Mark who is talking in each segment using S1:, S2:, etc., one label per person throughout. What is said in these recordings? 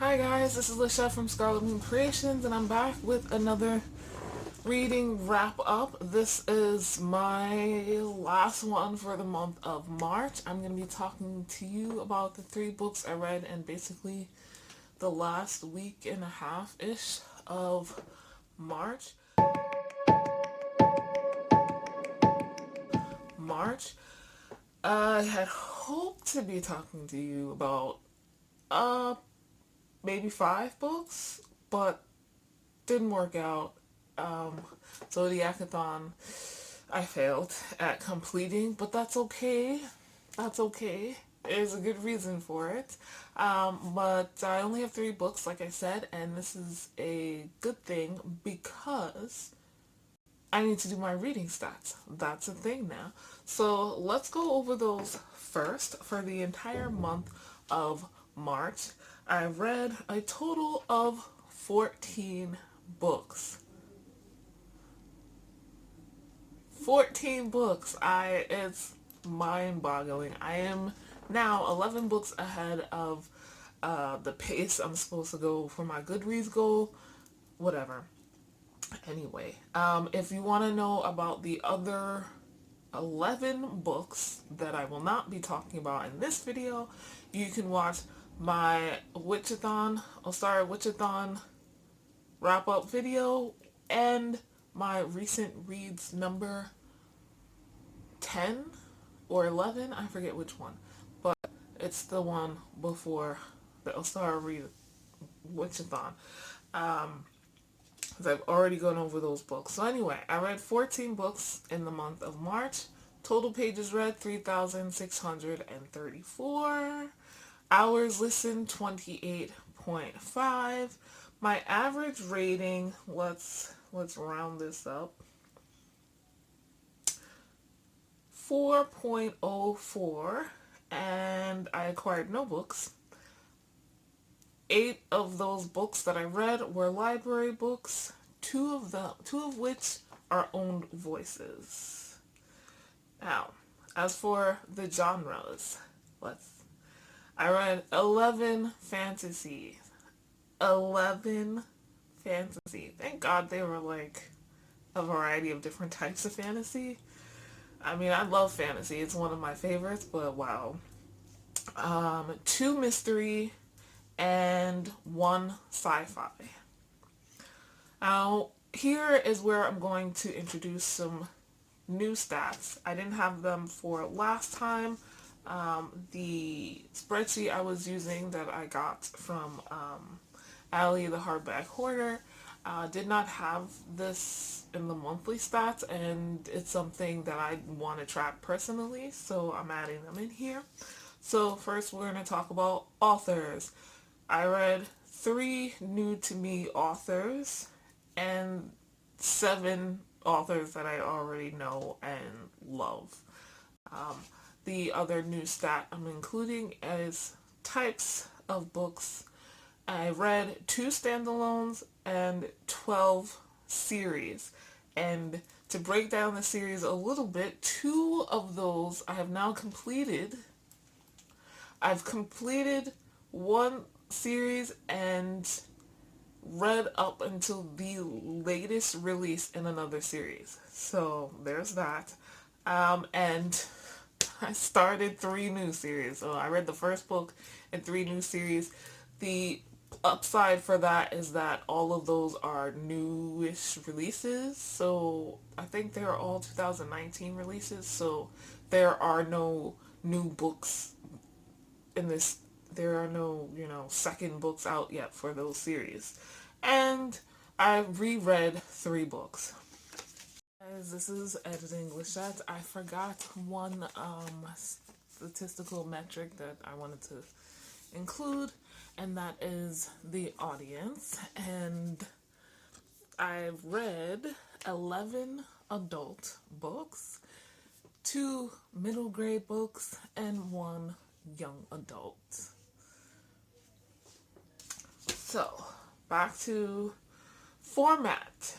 S1: Hi guys, this is Lisha from Scarlet Moon Creations, and I'm back with another reading wrap up. This is my last one for the month of March. I'm going to be talking to you about the 3 books I read in basically the last week and a half-ish of March. I had hoped to be talking to you about uh maybe 5 books, but didn't work out. Zodiacathon, I failed at completing, but that's okay. That's okay. There's a good reason for it. But I only have 3 books, like I said, and this is a good thing because I need to do my reading stats. That's a thing now. So let's go over those first. For the entire month of March, I read a total of 14 books. 14 books. It's mind-boggling. I am now 11 books ahead of the pace I'm supposed to go for my Goodreads goal. Whatever. Anyway, if you want to know about the other 11 books that I will not be talking about in this video, you can watch my Witchathon wrap-up video and my recent reads number 10 or 11, I forget which one, but it's the one before the Ostara read Witchathon. Because I've already gone over those books. So anyway, I read 14 books in the month of March. Total pages read 3,634. Hours listened 28.5. My average rating, let's round this up, 4.04, and I acquired no books. 8 of those books that I read were library books, two of which are owned voices. Now, as for the genres, I read 11 fantasy. 11 fantasy. Thank God they were like a variety of different types of fantasy. I mean, I love fantasy. It's one of my favorites, but wow. 2 mystery and 1 sci-fi. Now, here is where I'm going to introduce some new stats. I didn't have them for last time. The spreadsheet I was using that I got from Allie the Hardback Hoarder did not have this in the monthly stats, and it's something that I want to track personally, so I'm adding them in here. So first we're going to talk about authors. I read 3 new to me authors and 7 authors that I already know and love. The other new stat I'm including is types of books. I read 2 standalones and 12 series. And to break down the series a little bit, 2 of those I have now completed. I've completed 1 series and read up until the latest release in another series. So there's that. And I started 3 new series. So I read the first book and 3 new series. The upside for that is that all of those are newish releases. So I think they're all 2019 releases. So there are no new books in this. There are no, second books out yet for those series. And I reread 3 books. Guys, this is Editing Lishette. I forgot one statistical metric that I wanted to include, and that is the audience. And I've read 11 adult books, 2 middle grade books, and 1 young adult. So, back to format.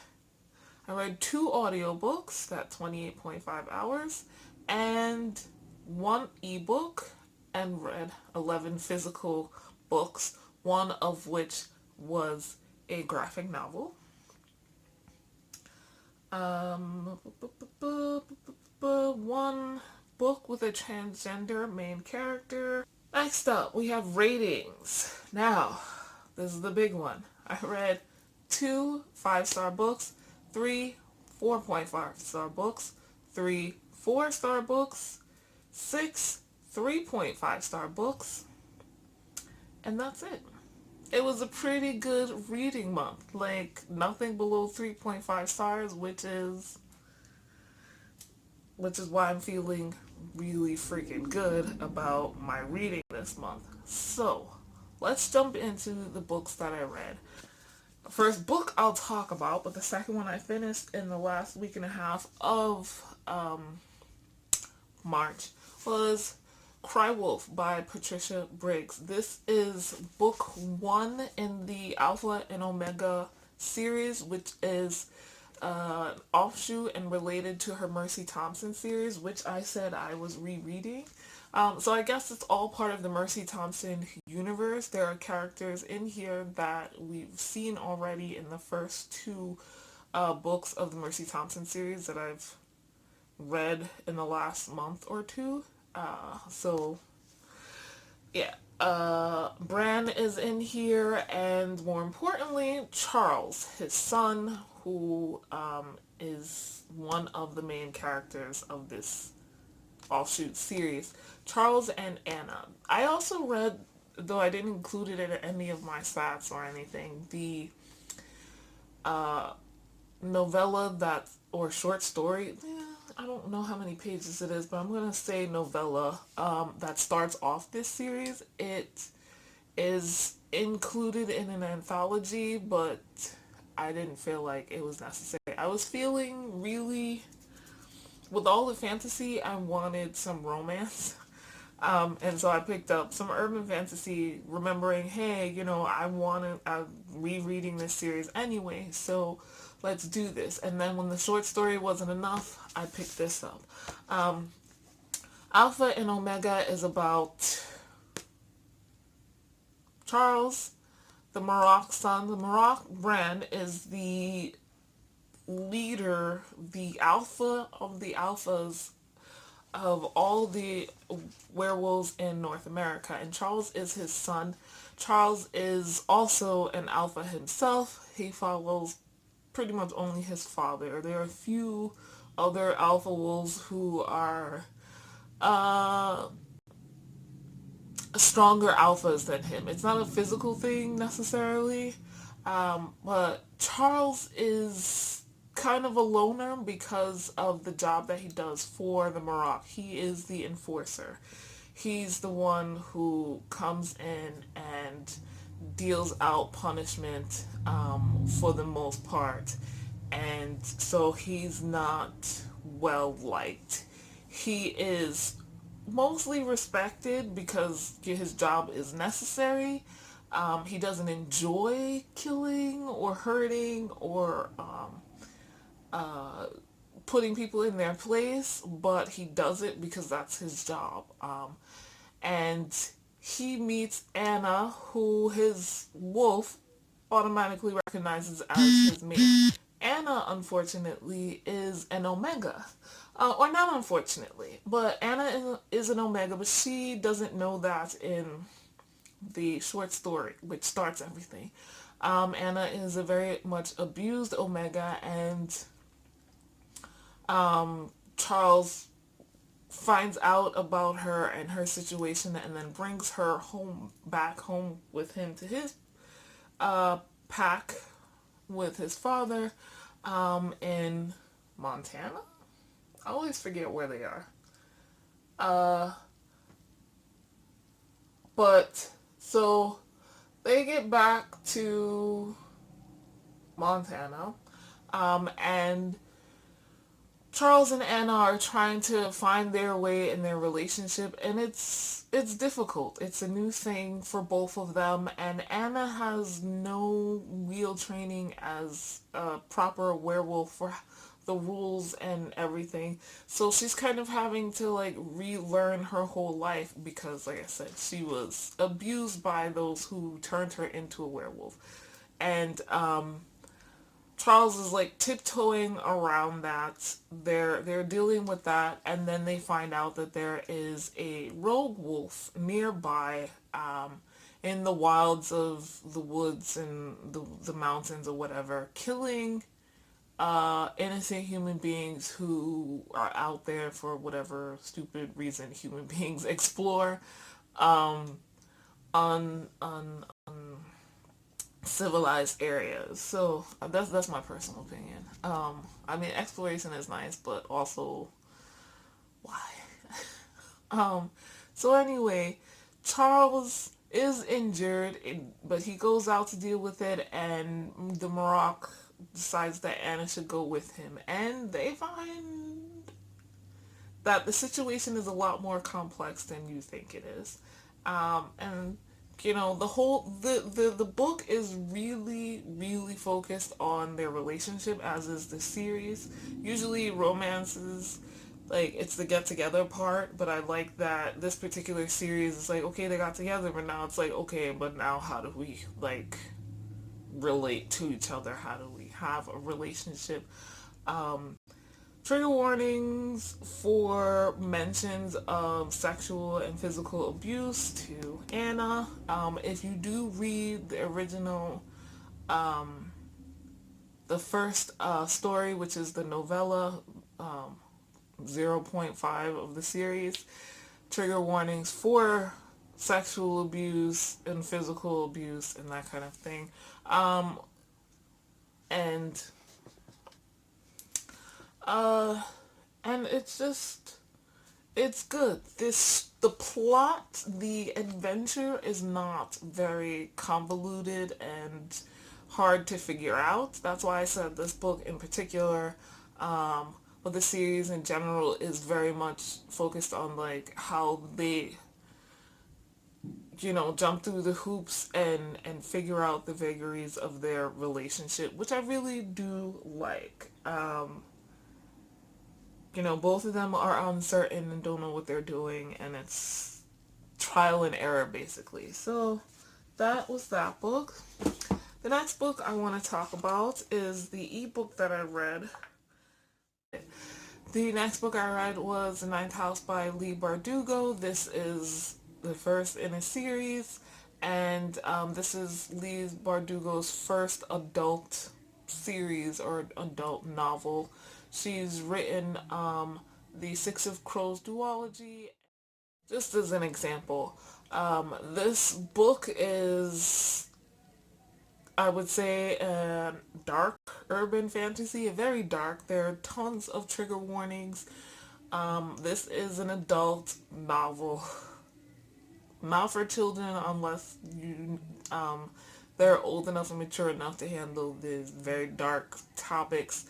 S1: I read 2 audiobooks, that's 28.5 hours, and 1 ebook, and read 11 physical books, one of which was a graphic novel. One book with a transgender main character. Next up, we have ratings. Now, this is the big one. I read 2 5-star books, 3 4.5-star books, 3 4-star books, 6 3.5-star books, and that's it. It was a pretty good reading month. Like, nothing below 3.5 stars, which is why I'm feeling really freaking good about my reading this month. So, let's jump into the books that I read. The first book I'll talk about, but the second one I finished in the last week and a half of March, was Cry Wolf by Patricia Briggs. This is book 1 in the Alpha and Omega series, which is an offshoot and related to her Mercy Thompson series, which I said I was rereading. So I guess it's all part of the Mercy Thompson universe. There are characters in here that we've seen already in the first 2 books of the Mercy Thompson series that I've read in the last month or 2. So yeah, Bran is in here, and more importantly, Charles, his son, who is one of the main characters of this offshoot series. Charles and Anna. I also read, though I didn't include it in any of my stats or anything, the novella that, or short story, I don't know how many pages it is, but I'm going to say novella that starts off this series. It is included in an anthology, but I didn't feel like it was necessary. I was feeling really, with all the fantasy, I wanted some romance. And so I picked up some urban fantasy, remembering, hey, I'm rereading this series anyway, so let's do this. And then when the short story wasn't enough, I picked this up. Alpha and Omega is about Charles, the Marok son. The Marok Bran is the leader, the alpha of the alphas of all the werewolves in North America, and Charles is his son. Charles is also an alpha himself. He follows pretty much only his father. There are a few other alpha wolves who are stronger alphas than him. It's not a physical thing necessarily, but Charles is kind of a loner because of the job that he does for the Marok. He is the enforcer. He's the one who comes in and deals out punishment for the most part, and so he's not well liked. He is mostly respected because his job is necessary. He doesn't enjoy killing or hurting or putting people in their place, but he does it because that's his job. And he meets Anna, who his wolf automatically recognizes as his mate. Anna, unfortunately, is an Omega. Or not unfortunately, but Anna is an Omega, but she doesn't know that in the short story, which starts everything. Anna is a very much abused Omega, and Charles finds out about her and her situation, and then brings her back home with him to his pack with his father in Montana. I always forget where they are. But so they get back to Montana, and Charles and Anna are trying to find their way in their relationship, and it's difficult. It's a new thing for both of them, and Anna has no real training as a proper werewolf the rules and everything. So she's kind of having to like relearn her whole life because, like I said, she was abused by those who turned her into a werewolf. And Charles is like tiptoeing around that. They're dealing with that, and then they find out that there is a rogue wolf nearby, in the wilds of the woods and the mountains or whatever, killing innocent human beings who are out there for whatever stupid reason human beings explore, on civilized areas. So that's my personal opinion. I mean, exploration is nice, but also why? Um, so anyway, Charles is injured, but he goes out to deal with it, and the Maroc decides that Anna should go with him, and they find that the situation is a lot more complex than you think it is. And the whole the book is really focused on their relationship, as is the series. Usually romances, like, it's the get together part, but I like that this particular series is like, okay, they got together, but now it's like, okay, but now how do we like relate to each other? How do we have a relationship? Trigger warnings for mentions of sexual and physical abuse to Anna. If you do read the original, the first story, which is the novella, zero point 0.5 of the series, trigger warnings for sexual abuse and physical abuse and that kind of thing. And uh and it's good. The plot, the adventure is not very convoluted and hard to figure out. That's why I said this book in particular, but the series in general is very much focused on like how they jump through the hoops and figure out the vagaries of their relationship, which I really do like. Both of them are uncertain and don't know what they're doing, and it's trial and error basically. So that was that book. The next book I want to talk about is the ebook that I read. The next book I read was The Ninth House by Leigh Bardugo. This is the first in a series, and this is Leigh Bardugo's first adult series or adult novel. She's written the Six of Crows duology. Just as an example, this book is, I would say, a dark urban fantasy, a very dark. There are tons of trigger warnings. This is an adult novel, not for children unless they're old enough and mature enough to handle these very dark topics.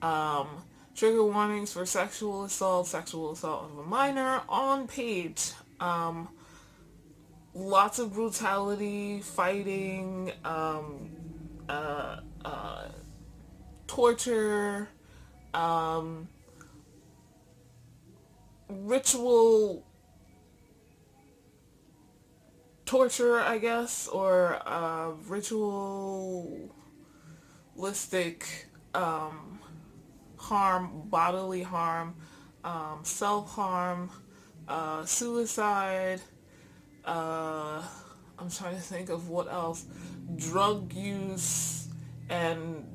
S1: Um, Trigger warnings for sexual assault of a minor on page. Lots of brutality, fighting, torture, ritual torture, I guess, or ritualistic harm, bodily harm, self-harm, suicide, I'm trying to think of what else, drug use, and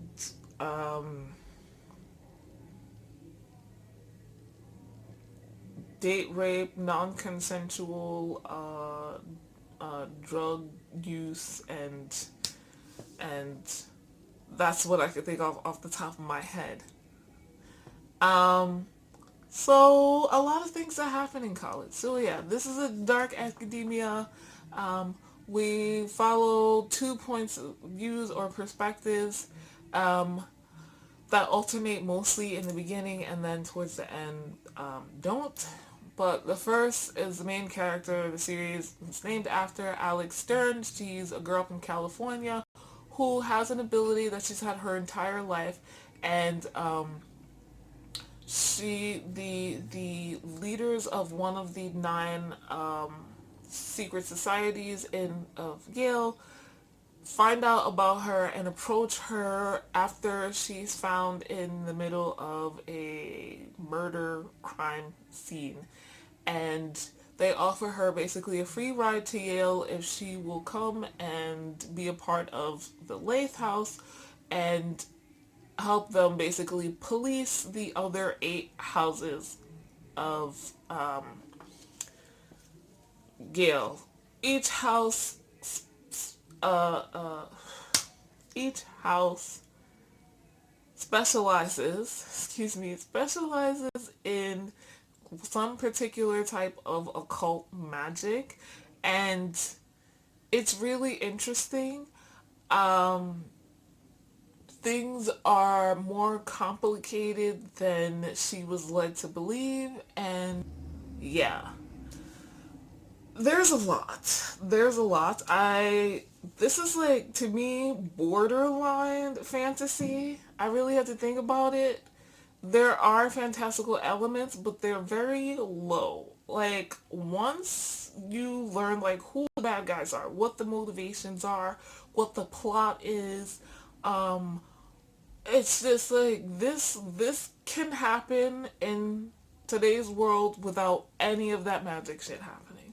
S1: date rape, non-consensual drug use, and that's what I could think of off the top of my head. So a lot of things that happen in college. So yeah, this is a dark academia. We follow two points of views or perspectives that alternate mostly in the beginning, and then towards the end don't. But the first is the main character of the series. It's named after Alex Stearns. She's a girl from California who has an ability that she's had her entire life, and the leaders of one of the 9 secret societies in of Yale find out about her and approach her after she's found in the middle of a murder crime scene, and they offer her basically a free ride to Yale if she will come and be a part of the Lathe House and help them basically police the other 8 houses of Yale. Each house, uh, uh, each house specializes in some particular type of occult magic, and it's really interesting. Um, Things are more complicated than she was led to believe, and yeah, there's a lot. There's a lot. This is like, to me, borderline fantasy. I really had to think about it. There are fantastical elements, but they're very low. Like, once you learn like who the bad guys are, what the motivations are, what the plot is, um, it's just like this can happen in today's world without any of that magic shit happening.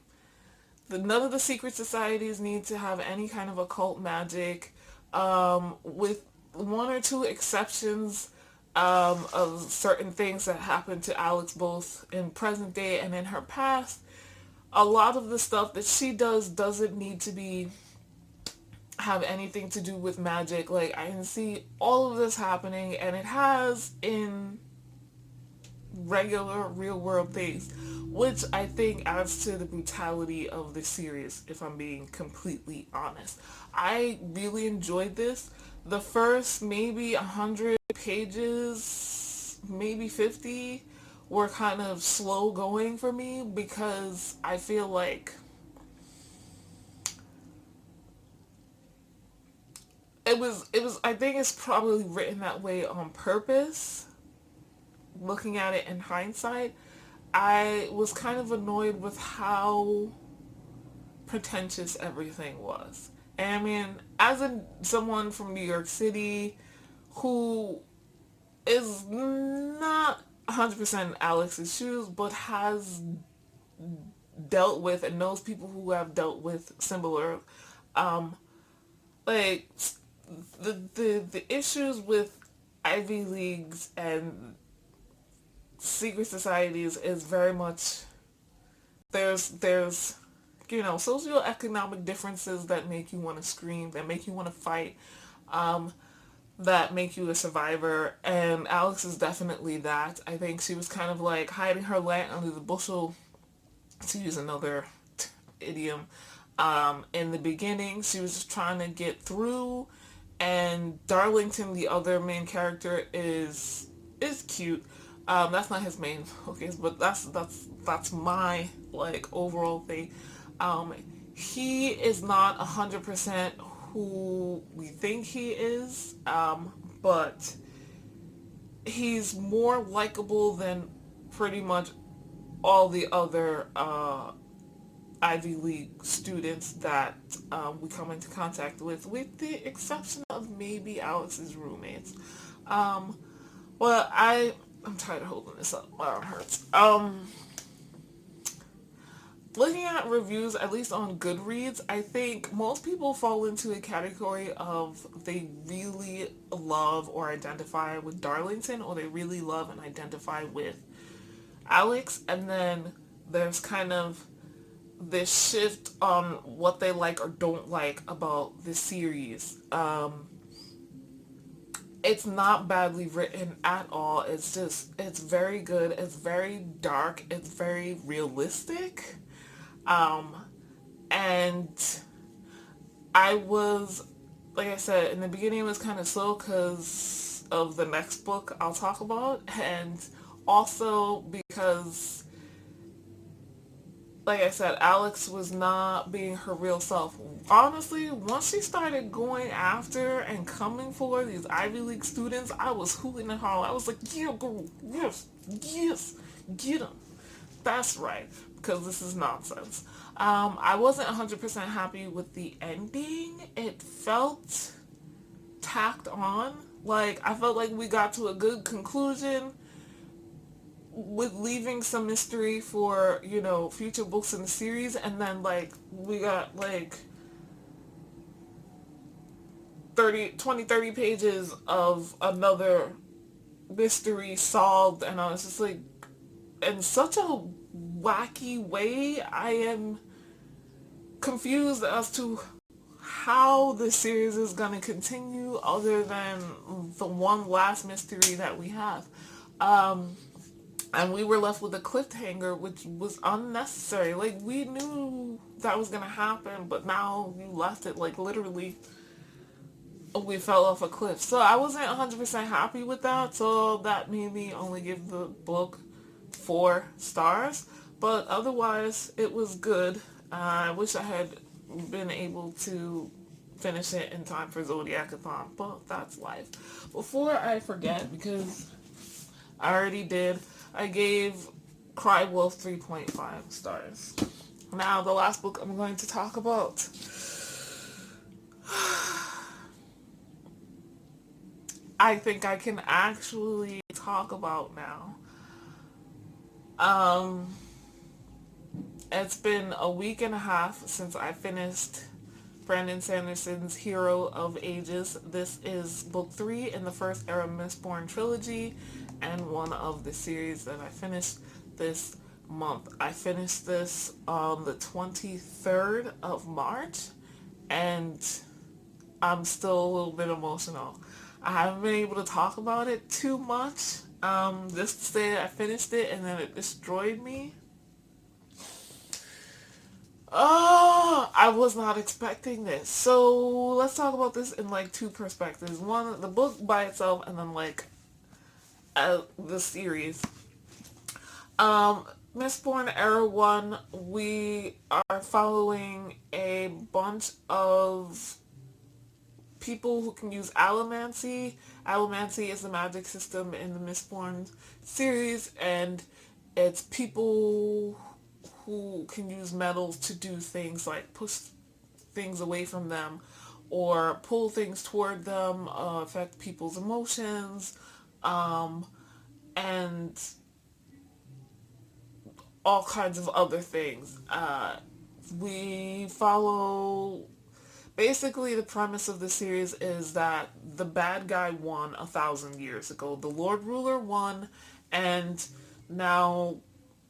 S1: None of the secret societies need to have any kind of occult magic, with one or two exceptions, of certain things that happen to Alex both in present day and in her past. A lot of the stuff that she does doesn't need to be have anything to do with magic. Like, I can see all of this happening, and it has in regular real world things, which I think adds to the brutality of the series, if I'm being completely honest. I really enjoyed this. The first maybe 100 pages, maybe 50, were kind of slow going for me because I feel like it was I think it's probably written that way on purpose. Looking at it in hindsight, I was kind of annoyed with how pretentious everything was. And I mean, as someone from New York City who is not 100% in Alex's shoes, but has dealt with and knows people who have dealt with similar, um, like, the issues with Ivy Leagues and secret societies is very much, there's socioeconomic differences that make you want to scream, that make you want to fight, that make you a survivor, and Alex is definitely that. I think she was kind of like hiding her light under the bushel, to use another idiom. In the beginning, she was just trying to get through, and Darlington, the other main character, is cute. That's not his main focus, but that's my like overall thing. He is not 100% who we think he is, but he's more likable than pretty much all the other Ivy League students that we come into contact with the exception of maybe Alex's roommates. Well, I'm tired of holding this up. My arm hurts. Looking at reviews, at least on Goodreads, I think most people fall into a category of they really love or identify with Darlington, or they really love and identify with Alex, and then there's kind of this shift on what they like or don't like about the series. It's not badly written at all. It's very good. It's very dark. It's very realistic. And I was, like I said, in the beginning it was kind of slow because of the next book I'll talk about, and also because like I said, Alex was not being her real self. Honestly, once she started going after and coming for these Ivy League students, I was hooting and hollering. I was like, yeah, girl, yes, yes, get them. That's right, because this is nonsense. I wasn't 100% happy with the ending. It felt tacked on. Like, I felt like we got to a good conclusion with leaving some mystery for, future books in the series, and then, like, we got, like, 30 pages of another mystery solved, and I was just like, in such a wacky way, I am confused as to how the series is going to continue other than the one last mystery that we have. And we were left with a cliffhanger, which was unnecessary. Like, we knew that was going to happen, but now you left it, like, literally, we fell off a cliff. So I wasn't 100% happy with that, so that made me only give the book 4 stars. But otherwise, it was good. I wish I had been able to finish it in time for Zodiacathon, but that's life. Before I forget, because I already did, I gave Cry Wolf 3.5 stars. Now, the last book I'm going to talk about. I think I can actually talk about now. It's been a week and a half since I finished Brandon Sanderson's Hero of Ages. This is book 3 in the first Era Mistborn trilogy, and one of the series that I finished this month. I finished this on the 23rd of March, and I'm still a little bit emotional. I haven't been able to talk about it too much. Just to say I finished it and then it destroyed me. Oh, I was not expecting this. So let's talk about this in like 2 perspectives. One, the book by itself, and then like the series. Mistborn Era 1, we are following a bunch of people who can use allomancy. Allomancy is the magic system in the Mistborn series, and it's people who can use metals to do things like push things away from them or pull things toward them, affect people's emotions, and all kinds of other things. We follow... Basically, the premise of the series is that the bad guy won 1,000 years ago. The Lord Ruler won, and now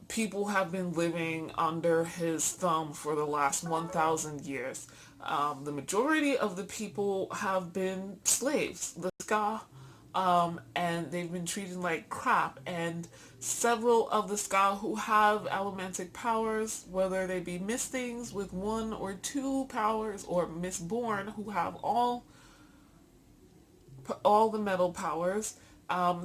S1: people have been living under his thumb for the last 1,000 years. The majority of the people have been slaves, the Ska, and they've been treated like crap. And several of the Ska who have allomantic powers, whether they be Mistings with 1 or 2 powers, or Mistborn who have all the metal powers,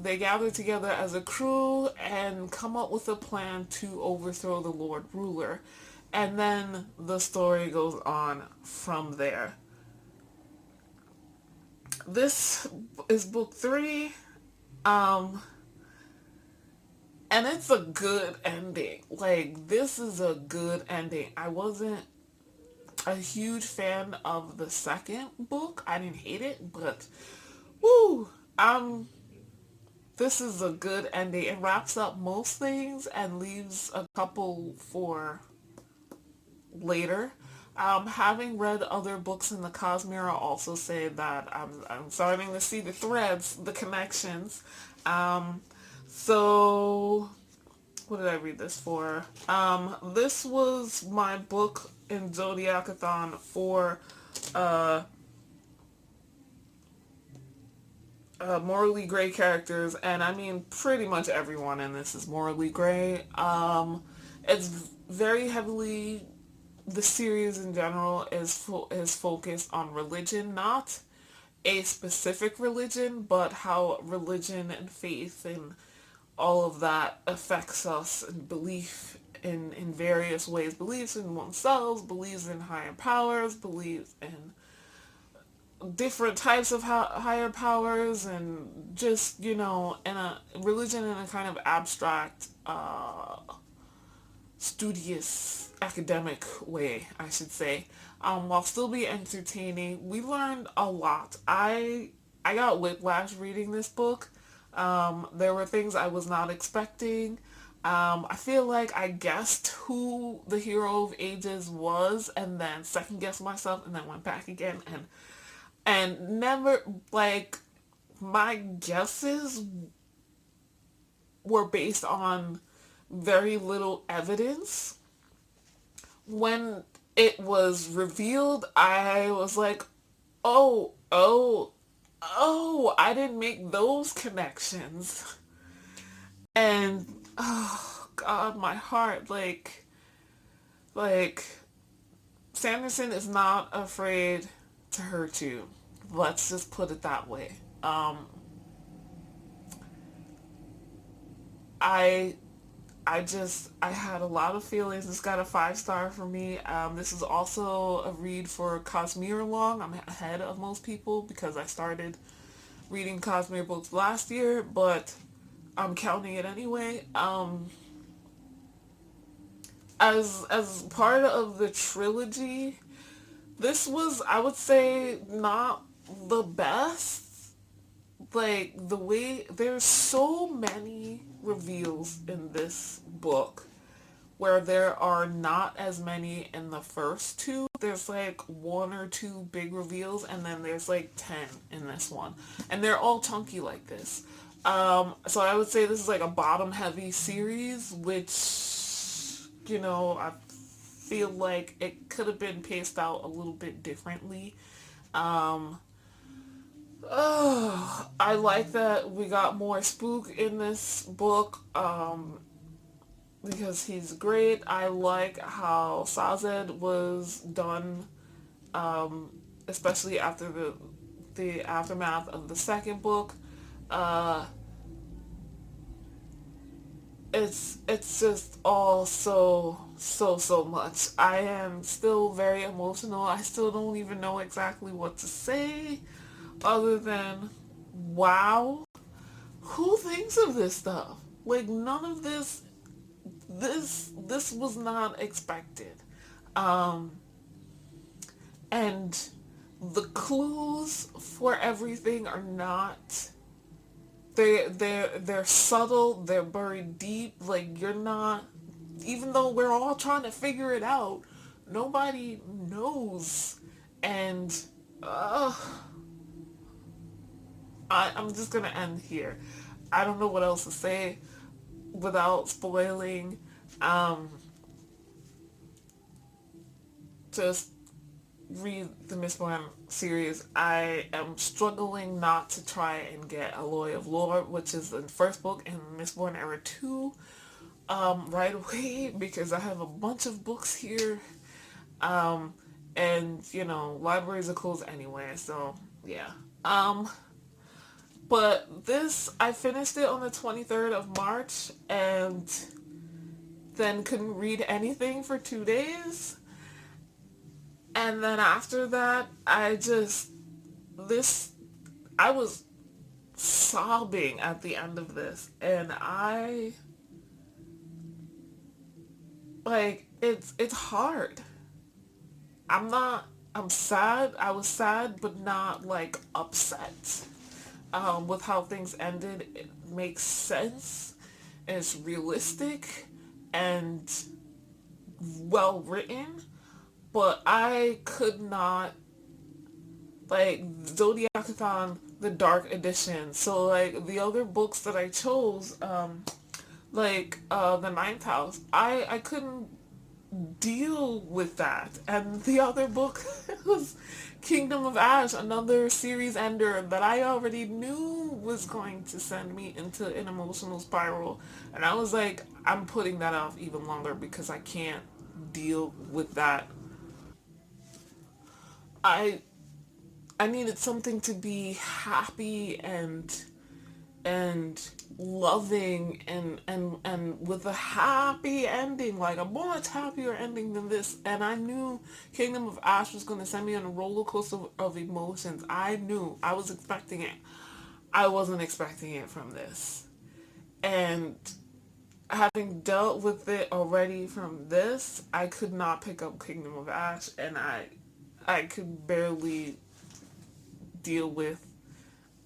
S1: they gather together as a crew and come up with a plan to overthrow the Lord Ruler. And then the story goes on from there. This is book 3, and it's a good ending. Like, this is a good ending. I wasn't a huge fan of the second book. I didn't hate it, but woo, this is a good ending. It wraps up most things and leaves a couple for later. Having read other books in the Cosmere, I'll also say that I'm starting to see the threads, the connections. So, what did I read this for? This was my book in Zodiacathon for morally gray characters, and I mean pretty much everyone in this is morally gray. It's very heavily... The series in general is focused on religion, not a specific religion, but how religion and faith and all of that affects us, and belief in various ways, believes in oneself, believes in higher powers, believes in different types of higher powers, and just, in a religion in a kind of abstract, studious, academic way, I should say, while still be entertaining. We learned a lot. I got whiplash reading this book. There were things I was not expecting. I feel like I guessed who the hero of ages was, and then second guessed myself, and then went back again, and never, like, my guesses were based on very little evidence. When it was revealed, I was like, oh, I didn't make those connections. And, oh, God, my heart, like, Sanderson is not afraid to hurt you. Let's just put it that way. I I had a lot of feelings. This got a 5 star for me. This is also a read for Cosmere long. I'm ahead of most people because I started reading Cosmere books last year, but I'm counting it anyway. As part of the trilogy, this was, I would say, not the best. Like, the way there's so many reveals in this book, where there are not as many in the first two. There's like one or two big reveals, and then there's like 10 in this one, and they're all chunky like this. So I would say this is like a bottom heavy series, which, I feel like it could have been paced out a little bit differently. um I like that we got more Spook in this book, because he's great. I like how Sazed was done, especially after the aftermath of the second book. Uh, it's just all so much. I am still very emotional. I still don't even know exactly what to say, other than, wow, who thinks of this stuff? Like, none of this was not expected. Um, and the clues for everything are not, they're subtle, they're buried deep. Like, you're not, even though we're all trying to figure it out, nobody knows. And uh, I'm just gonna end here. I don't know what else to say without spoiling. Um, just read the Mistborn series. I am struggling not to try and get Alloy of Lore, which is the first book in Mistborn Era 2, right away, because I have a bunch of books here. Um, and, libraries are closed anyway, so, yeah. But this, I finished it on the 23rd of March, and then couldn't read anything for 2 days. And then after that, this, I was sobbing at the end of this. And it's hard. I'm sad. I was sad, but not, like, upset. With how things ended. It makes sense. And it's realistic and well written. But I could not, like, Zodiacathon, the Dark Edition. So, like, the other books that I chose, the Ninth House, I couldn't deal with that. And the other book was Kingdom of Ash, another series ender that I already knew was going to send me into an emotional spiral. And I was like, I'm putting that off even longer because I can't deal with that. I I needed something to be happy and and loving and with a happy ending, like a much happier ending than this. And I knew Kingdom of Ash was going to send me on a roller coaster of emotions. I knew. I was expecting it. I wasn't expecting it from this. And having dealt with it already from this, I could not pick up Kingdom of Ash, and I could barely deal with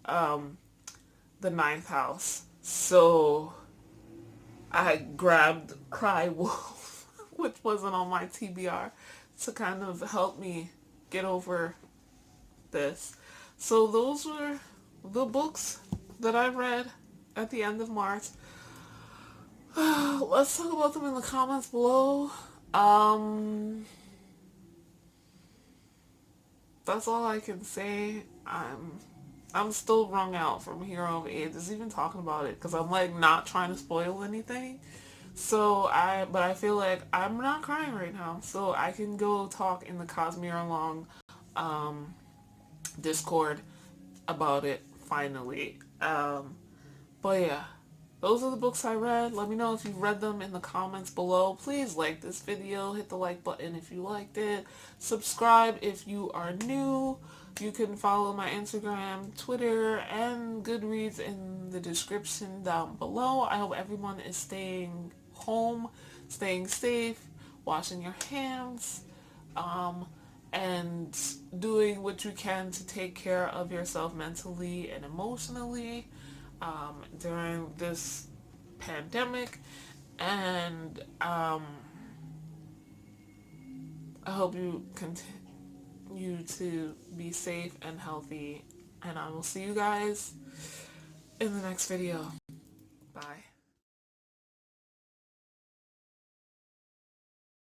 S1: um the ninth house. So I grabbed Cry Wolf, which wasn't on my TBR, to kind of help me get over this. So those were the books that I read at the end of March. Let's talk about them in the comments below. Um, that's all I can say. I'm still wrung out from Hero of Ages, even talking about it, because I'm like not trying to spoil anything. But I feel like I'm not crying right now, so I can go talk in the Cosmere Long um, Discord about it finally. But yeah, those are the books I read. Let me know if you've read them in the comments below. Please like this video, hit the like button if you liked it. Subscribe if you are new. You can follow my Instagram, Twitter, and Goodreads in the description down below. I hope everyone is staying home, staying safe, washing your hands, and doing what you can to take care of yourself mentally and emotionally during this pandemic. And I hope you continue to be safe and healthy. And I will see you guys in the next video.